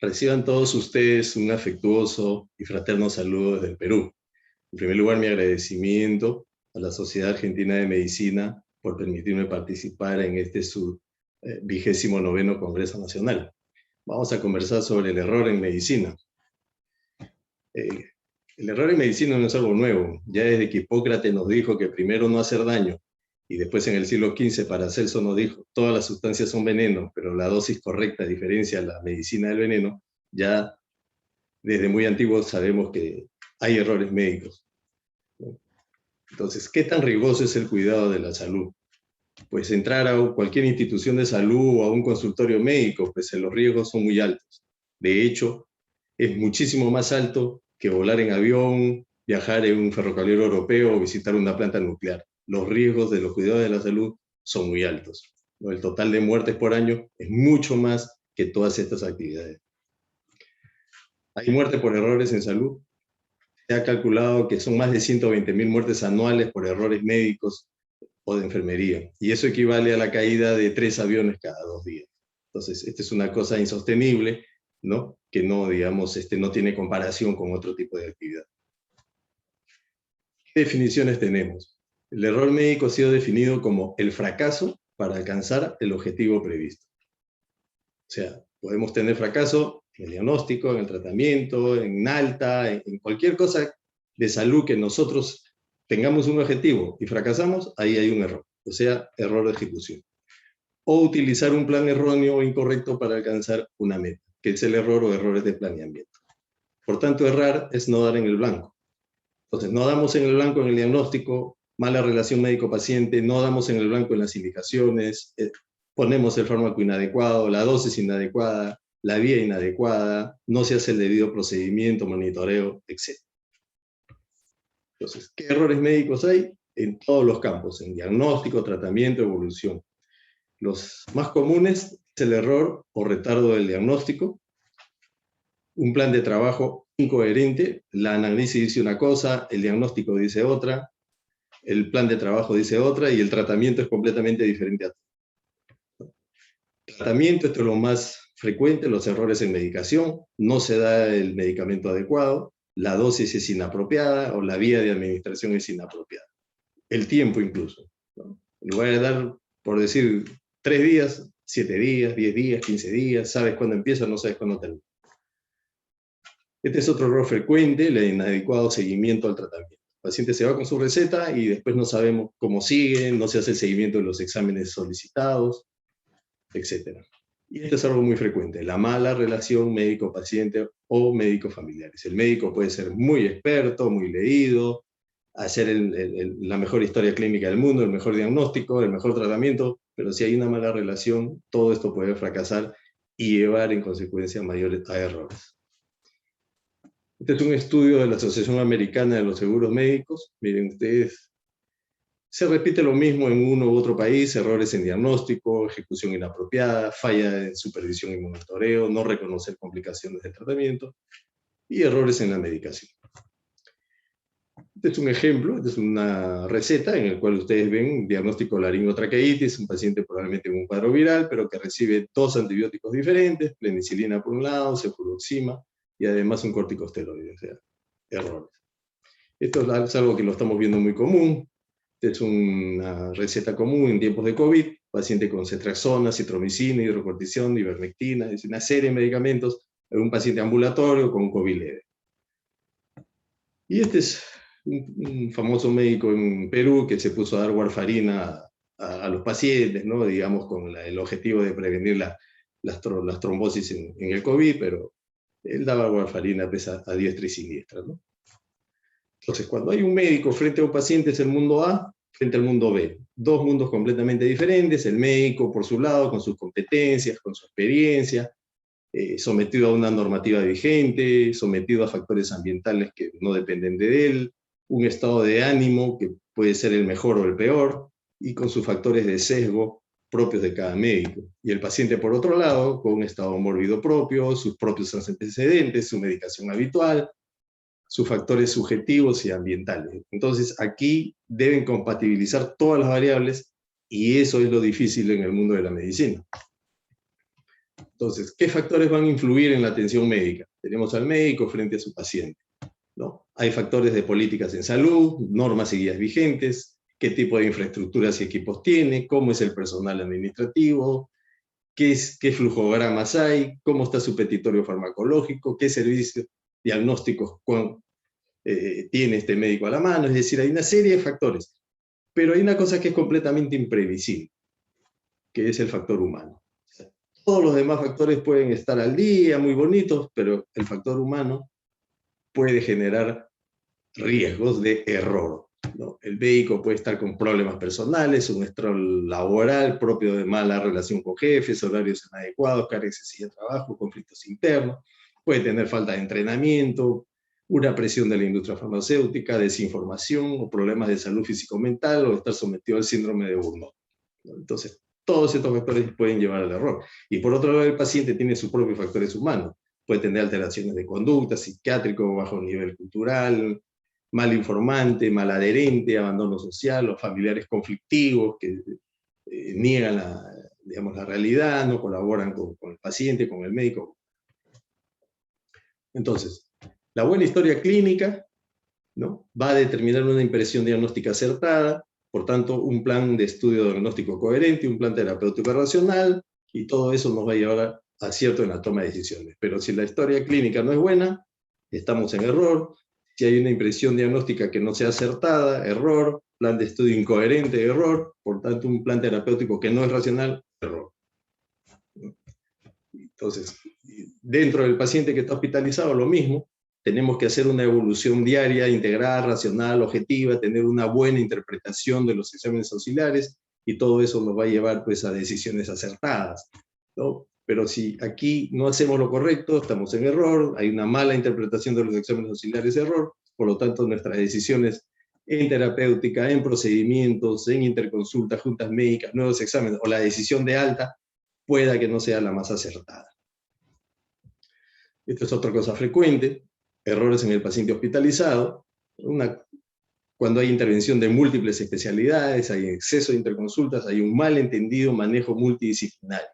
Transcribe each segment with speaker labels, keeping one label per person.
Speaker 1: Reciban todos ustedes un afectuoso y fraterno saludo desde el Perú. En primer lugar, mi agradecimiento a la Sociedad Argentina de Medicina por permitirme participar en este su 29º Congreso Nacional. Vamos a conversar sobre el error en medicina. El error en medicina no es algo nuevo. Ya desde que Hipócrates nos dijo que primero no hacer daño, y después en el siglo XV Paracelso nos dijo, todas las sustancias son veneno, pero la dosis correcta diferencia la medicina del veneno, ya desde muy antiguo sabemos que hay errores médicos. Entonces, ¿qué tan riesgoso es el cuidado de la salud? Pues entrar a cualquier institución de salud o a un consultorio médico, pues los riesgos son muy altos. De hecho, es muchísimo más alto que volar en avión, viajar en un ferrocarril europeo o visitar una planta nuclear. Los riesgos de los cuidados de la salud son muy altos. El total de muertes por año es mucho más que todas estas actividades. ¿Hay muerte por errores en salud? Se ha calculado que son más de 120.000 muertes anuales por errores médicos o de enfermería. Y eso equivale a la caída de 3 aviones cada 2 días. Entonces, esta es una cosa insostenible, ¿no? Que no, digamos, no tiene comparación con otro tipo de actividad. ¿Qué definiciones tenemos? El error médico ha sido definido como el fracaso para alcanzar el objetivo previsto. O sea, podemos tener fracaso en el diagnóstico, en el tratamiento, en alta, en cualquier cosa de salud que nosotros tengamos un objetivo y fracasamos, ahí hay un error, o sea, error de ejecución. O utilizar un plan erróneo o incorrecto para alcanzar una meta, que es el error o errores de planeamiento. Por tanto, errar es no dar en el blanco. Entonces, no damos en el blanco en el diagnóstico, mala relación médico-paciente, no damos en el blanco en las indicaciones, ponemos el fármaco inadecuado, la dosis inadecuada, la vía inadecuada, no se hace el debido procedimiento, monitoreo, etc. Entonces, ¿qué errores médicos hay? En todos los campos, en diagnóstico, tratamiento, evolución. Los más comunes es el error o retardo del diagnóstico, un plan de trabajo incoherente, la anamnesis dice una cosa, el diagnóstico dice otra, el plan de trabajo dice otra y el tratamiento es completamente diferente a todo. Tratamiento, esto es lo más frecuente, los errores en medicación, no se da el medicamento adecuado, la dosis es inapropiada o la vía de administración es inapropiada. El tiempo incluso, ¿no? En lugar de dar, por decir, 3 días, 7 días, 10 días, 15 días, sabes cuándo empieza, no sabes cuándo termina. Este es otro error frecuente, el inadecuado seguimiento al tratamiento. El paciente se va con su receta y después no sabemos cómo sigue, no se hace el seguimiento de los exámenes solicitados, etc. Y esto es algo muy frecuente, la mala relación médico-paciente o médico-familiares. El médico puede ser muy experto, muy leído, hacer la mejor historia clínica del mundo, el mejor diagnóstico, el mejor tratamiento, pero si hay una mala relación, todo esto puede fracasar y llevar en consecuencia mayores a errores. Este es un estudio de la Asociación Americana de los Seguros Médicos. Miren ustedes, se repite lo mismo en uno u otro país, errores en diagnóstico, ejecución inapropiada, falla en supervisión y monitoreo, no reconocer complicaciones del tratamiento y errores en la medicación. Este es un ejemplo, esta es una receta en la cual ustedes ven diagnóstico laringotraqueitis, un paciente probablemente con un cuadro viral, pero que recibe 2 antibióticos diferentes, penicilina por un lado, cefuroxima, y además un corticosteroide, o sea, errores. Esto es algo que lo estamos viendo muy común. Esta es una receta común en tiempos de COVID, paciente con cetraxona, citromicina, hidrocortisona, ivermectina, es una serie de medicamentos, un paciente ambulatorio con COVID leve. Y este es un famoso médico en Perú que se puso a dar warfarina a los pacientes, ¿no? Digamos, con el objetivo de prevenir las trombosis en el COVID, pero él daba warfarina pues, a diestra y siniestra, ¿no? Entonces, cuando hay un médico frente a un paciente es el mundo A, frente al mundo B. 2 mundos completamente diferentes, el médico por su lado, con sus competencias, con su experiencia, sometido a una normativa vigente, sometido a factores ambientales que no dependen de él, un estado de ánimo que puede ser el mejor o el peor, y con sus factores de sesgo propios de cada médico. Y el paciente, por otro lado, con un estado mórbido propio, sus propios antecedentes, su medicación habitual, sus factores subjetivos y ambientales. Entonces, aquí deben compatibilizar todas las variables, y eso es lo difícil en el mundo de la medicina. Entonces, ¿qué factores van a influir en la atención médica? Tenemos al médico frente a su paciente, ¿no? Hay factores de políticas en salud, normas y guías vigentes, qué tipo de infraestructuras y equipos tiene, cómo es el personal administrativo, qué flujogramas hay, cómo está su petitorio farmacológico, qué servicios diagnósticos tiene este médico a la mano. Es decir, hay una serie de factores. Pero hay una cosa que es completamente imprevisible, que es el factor humano. Todos los demás factores pueden estar al día, muy bonitos, pero el factor humano puede generar riesgos de error, ¿no? El médico puede estar con problemas personales, un estrés laboral propio de mala relación con jefes, horarios inadecuados, carga excesiva de trabajo, conflictos internos, puede tener falta de entrenamiento, una presión de la industria farmacéutica, desinformación o problemas de salud físico-mental o estar sometido al síndrome de Burnout, ¿no? Entonces, todos estos factores pueden llevar al error. Y por otro lado, el paciente tiene sus propios factores humanos. Puede tener alteraciones de conducta, psiquiátrico, bajo nivel cultural, mal informante, mal adherente, abandono social, o familiares conflictivos que niegan digamos, la realidad, no colaboran con el paciente, con el médico. Entonces, la buena historia clínica, ¿no?, va a determinar una impresión diagnóstica acertada, por tanto, un plan de estudio diagnóstico coherente, un plan terapéutico racional, y todo eso nos va a llevar a acierto en la toma de decisiones. Pero si la historia clínica no es buena, estamos en error. Si hay una impresión diagnóstica que no sea acertada, error. Plan de estudio incoherente, error. Por tanto, un plan terapéutico que no es racional, error. Entonces, dentro del paciente que está hospitalizado, lo mismo. Tenemos que hacer una evolución diaria, integrada, racional, objetiva, tener una buena interpretación de los exámenes auxiliares, y todo eso nos va a llevar, pues, a decisiones acertadas, ¿no? Pero si aquí no hacemos lo correcto, estamos en error, hay una mala interpretación de los exámenes auxiliares, error, por lo tanto nuestras decisiones en terapéutica, en procedimientos, en interconsulta, juntas médicas, nuevos exámenes, o la decisión de alta, pueda que no sea la más acertada. Esto es otra cosa frecuente, errores en el paciente hospitalizado, cuando hay intervención de múltiples especialidades, hay exceso de interconsultas, hay un malentendido manejo multidisciplinario,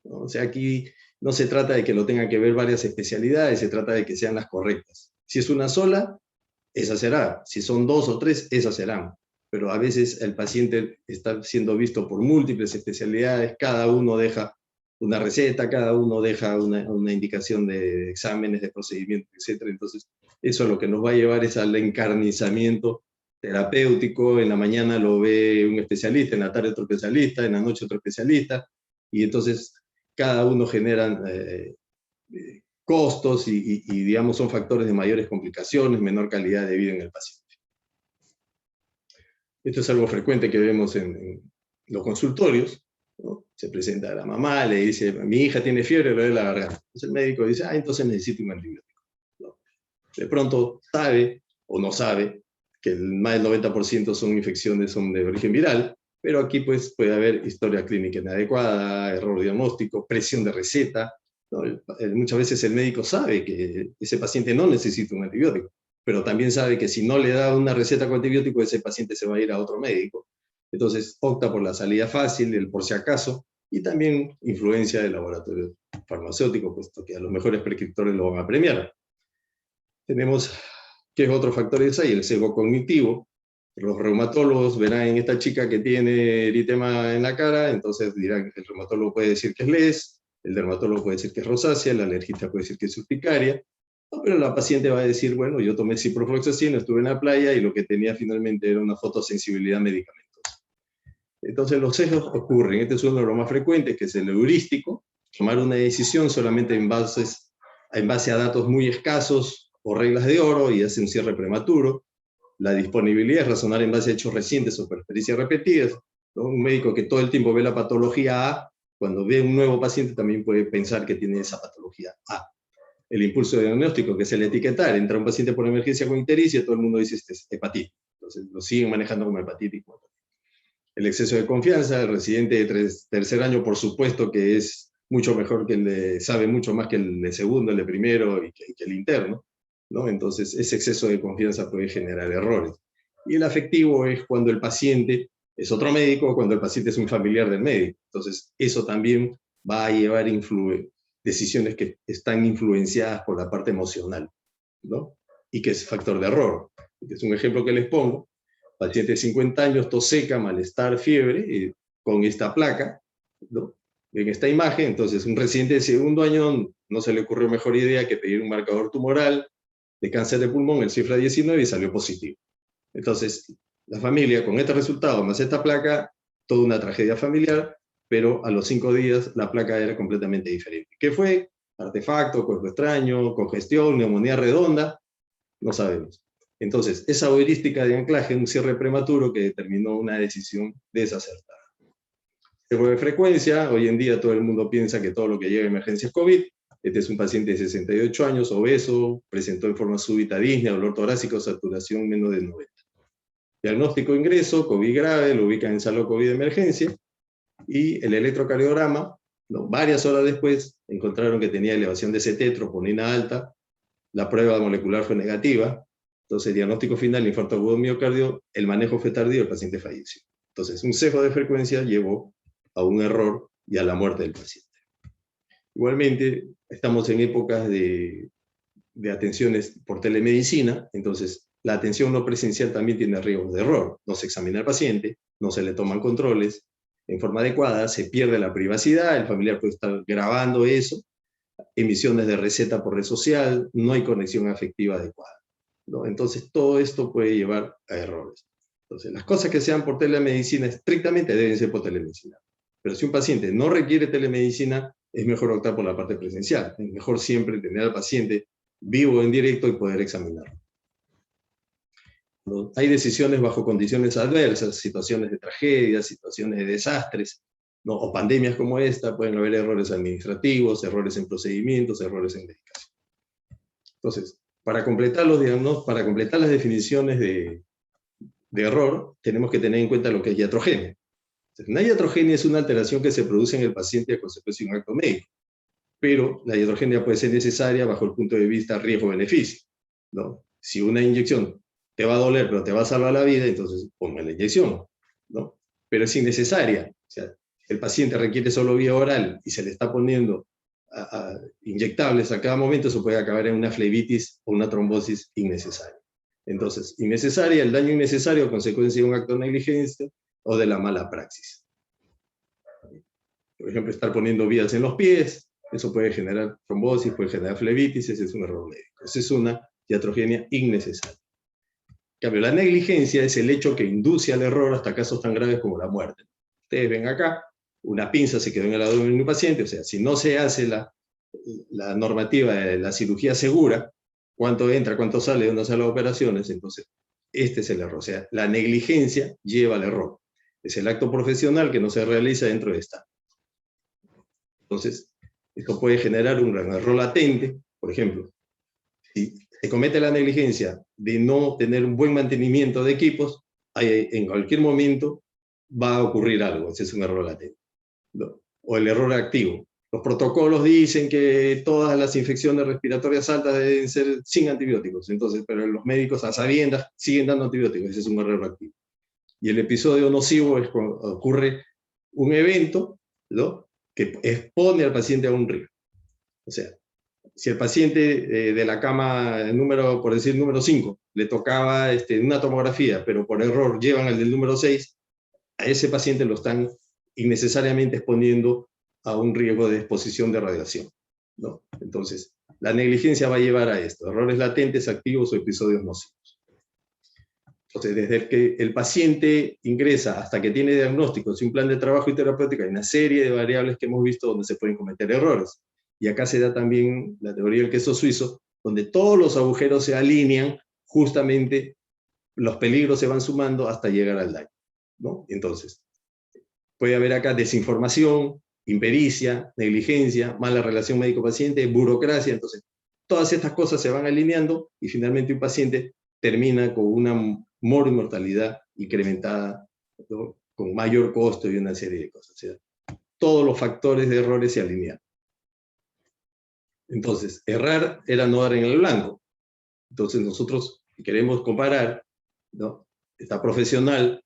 Speaker 1: ¿no? O sea, aquí no se trata de que lo tengan que ver varias especialidades, se trata de que sean las correctas. Si es una sola, esa será. Si son 2 o 3, esas serán. Pero a veces el paciente está siendo visto por múltiples especialidades, cada uno deja una receta, cada uno deja una indicación de exámenes, de procedimientos, etc. Entonces, eso lo que nos va a llevar es al encarnizamiento terapéutico. En la mañana lo ve un especialista, en la tarde otro especialista, en la noche otro especialista, y entonces cada uno genera costos y, digamos, son factores de mayores complicaciones, menor calidad de vida en el paciente. Esto es algo frecuente que vemos en los consultorios, ¿no? Se presenta a la mamá, le dice, mi hija tiene fiebre, le duele la garganta. Entonces el médico dice, entonces necesito un antibiótico, ¿no? De pronto sabe o no sabe que más del 90% son infecciones, son de origen viral, pero aquí pues puede haber historia clínica inadecuada, error diagnóstico, presión de receta, ¿no? Muchas veces el médico sabe que ese paciente no necesita un antibiótico, pero también sabe que si no le da una receta con antibiótico, ese paciente se va a ir a otro médico. Entonces opta por la salida fácil, el por si acaso, y también influencia del laboratorio farmacéutico, puesto que a los mejores prescriptores lo van a premiar. Tenemos, ¿qué otros factores hay? El sesgo cognitivo. Los reumatólogos verán en esta chica que tiene eritema en la cara, entonces dirán que el reumatólogo puede decir que es LES, el dermatólogo puede decir que es rosácea, el alergista puede decir que es urticaria, no, pero la paciente va a decir, bueno, yo tomé ciprofloxacino, estuve en la playa y lo que tenía finalmente era una fotosensibilidad a medicamentos. Entonces los sesgos ocurren. Este es uno de los más frecuentes, que es el heurístico, tomar una decisión solamente en base a datos muy escasos o reglas de oro y hace un cierre prematuro. La disponibilidad es razonar en base a hechos recientes o por experiencias repetidas, ¿no? Un médico que todo el tiempo ve la patología A, cuando ve un nuevo paciente también puede pensar que tiene esa patología A. El impulso diagnóstico, que es el etiquetar, entra un paciente por emergencia con ictericia, todo el mundo dice este es hepatitis, entonces lo siguen manejando como hepatitis. El exceso de confianza, el residente de tercer año, por supuesto que es mucho mejor que sabe mucho más que el de segundo, el de primero y que el interno, ¿no? Entonces ese exceso de confianza puede generar errores. Y el afectivo es cuando el paciente es otro médico o cuando el paciente es un familiar del médico. Entonces eso también va a llevar decisiones que están influenciadas por la parte emocional, ¿no? Y que es factor de error. Es un ejemplo que les pongo: paciente de 50 años, tos seca, malestar, fiebre, con esta placa, ¿no? En esta imagen. Entonces, un residente de segundo año no se le ocurrió mejor idea que pedir un marcador tumoral de cáncer de pulmón, el cifra 19, y salió positivo. Entonces, la familia, con este resultado, más esta placa, toda una tragedia familiar, pero a los 5 días la placa era completamente diferente. ¿Qué fue? Artefacto, cuerpo extraño, congestión, neumonía redonda, no sabemos. Entonces, esa heurística de anclaje, un cierre prematuro que determinó una decisión desacertada. Sesgo de frecuencia: hoy en día todo el mundo piensa que todo lo que llega a emergencia es COVID. Este es un paciente de 68 años, obeso, presentó en forma súbita disnea, dolor torácico, saturación menos de 90. Diagnóstico: ingreso, COVID grave, lo ubican en sala COVID de emergencia, y el electrocardiograma, ¿no? Varias horas después encontraron que tenía elevación de CT, troponina alta, la prueba molecular fue negativa. Entonces, diagnóstico final: infarto agudo de miocardio, el manejo fue tardío, el paciente falleció. Entonces, un sesgo de frecuencia llevó a un error y a la muerte del paciente. Igualmente, estamos en épocas de atenciones por telemedicina. Entonces la atención no presencial también tiene riesgos de error. No se examina al paciente, no se le toman controles en forma adecuada, se pierde la privacidad, el familiar puede estar grabando eso, emisiones de receta por red social, no hay conexión afectiva adecuada, ¿no? Entonces todo esto puede llevar a errores. Entonces, las cosas que sean por telemedicina estrictamente deben ser por telemedicina. Pero si un paciente no requiere telemedicina, es mejor optar por la parte presencial. Es mejor siempre tener al paciente vivo en directo y poder examinarlo, ¿no? Hay decisiones bajo condiciones adversas, situaciones de tragedia, situaciones de desastres, ¿no? O pandemias como esta. Pueden haber errores administrativos, errores en procedimientos, errores en medicación. Entonces, para completar los diagnósticos, para completar las definiciones de error, tenemos que tener en cuenta lo que es iatrogenia. Una iatrogenia es una alteración que se produce en el paciente a consecuencia de un acto médico, pero la iatrogenia puede ser necesaria bajo el punto de vista riesgo-beneficio, ¿no? Si una inyección te va a doler, pero te va a salvar la vida, entonces ponga la inyección, ¿no? Pero es innecesaria. O sea, el paciente requiere solo vía oral y se le está poniendo inyectables a cada momento, eso puede acabar en una flebitis o una trombosis innecesaria. Entonces, innecesaria, el daño innecesario a consecuencia de un acto de negligencia o de la mala praxis. Por ejemplo, estar poniendo vías en los pies, eso puede generar trombosis, puede generar flebitis, ese es un error médico. Esa es una iatrogenia innecesaria. En cambio, la negligencia es el hecho que induce al error hasta casos tan graves como la muerte. Ustedes ven acá, una pinza se quedó en el abdomen de un paciente. O sea, si no se hace la normativa de la cirugía segura, cuánto entra, cuánto sale, dónde salen las operaciones, entonces este es el error. O sea, la negligencia lleva al error. Es el acto profesional que no se realiza dentro de esta. Entonces, esto puede generar un gran error latente. Por ejemplo, si se comete la negligencia de no tener un buen mantenimiento de equipos, en cualquier momento va a ocurrir algo. Ese es un error latente, ¿no? O el error activo. Los protocolos dicen que todas las infecciones respiratorias altas deben ser sin antibióticos. Entonces, pero los médicos a sabiendas siguen dando antibióticos. Ese es un error activo. Y el episodio nocivo es cuando ocurre un evento, ¿no?, que expone al paciente a un riesgo. O sea, si el paciente de la cama número, por decir número 5, le tocaba una tomografía, pero por error llevan al del número 6, a ese paciente lo están innecesariamente exponiendo a un riesgo de exposición de radiación, ¿no? Entonces, la negligencia va a llevar a esto: errores latentes, activos o episodios nocivos. Entonces, desde que el paciente ingresa hasta que tiene diagnósticos y un plan de trabajo y terapéutica, hay una serie de variables que hemos visto donde se pueden cometer errores. Y acá se da también la teoría del queso suizo, donde todos los agujeros se alinean, justamente los peligros se van sumando hasta llegar al daño, ¿no? Entonces, puede haber acá desinformación, impericia, negligencia, mala relación médico-paciente, burocracia. Entonces, todas estas cosas se van alineando y finalmente un paciente termina con una mortalidad incrementada, ¿no?, con mayor costo y una serie de cosas. O sea, todos los factores de errores se alinean. Entonces, errar era no dar en el blanco. Entonces, nosotros queremos comparar, ¿no?, esta profesional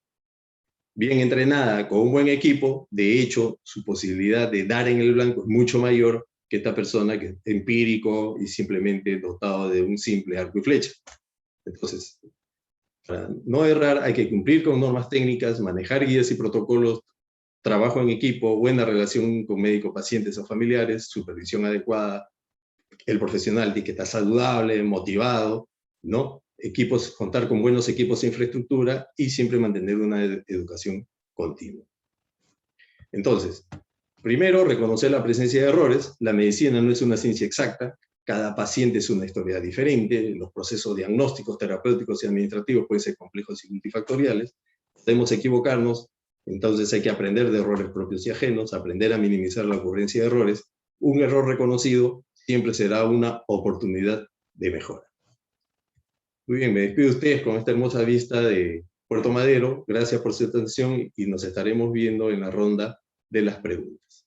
Speaker 1: bien entrenada, con un buen equipo, de hecho, su posibilidad de dar en el blanco es mucho mayor que esta persona que es empírico y simplemente dotado de un simple arco y flecha. Entonces, para no errar hay que cumplir con normas técnicas, manejar guías y protocolos, trabajo en equipo, buena relación con médicos, pacientes o familiares, supervisión adecuada, el profesional tiene que estar saludable, motivado, ¿no? Equipos, contar con buenos equipos e infraestructura y siempre mantener una educación continua. Entonces, primero, reconocer la presencia de errores. La medicina no es una ciencia exacta, cada paciente es una historia diferente, los procesos diagnósticos, terapéuticos y administrativos pueden ser complejos y multifactoriales, podemos equivocarnos, entonces hay que aprender de errores propios y ajenos, aprender a minimizar la ocurrencia de errores. Un error reconocido siempre será una oportunidad de mejora. Muy bien, me despido de ustedes con esta hermosa vista de Puerto Madero. Gracias por su atención y nos estaremos viendo en la ronda de las preguntas.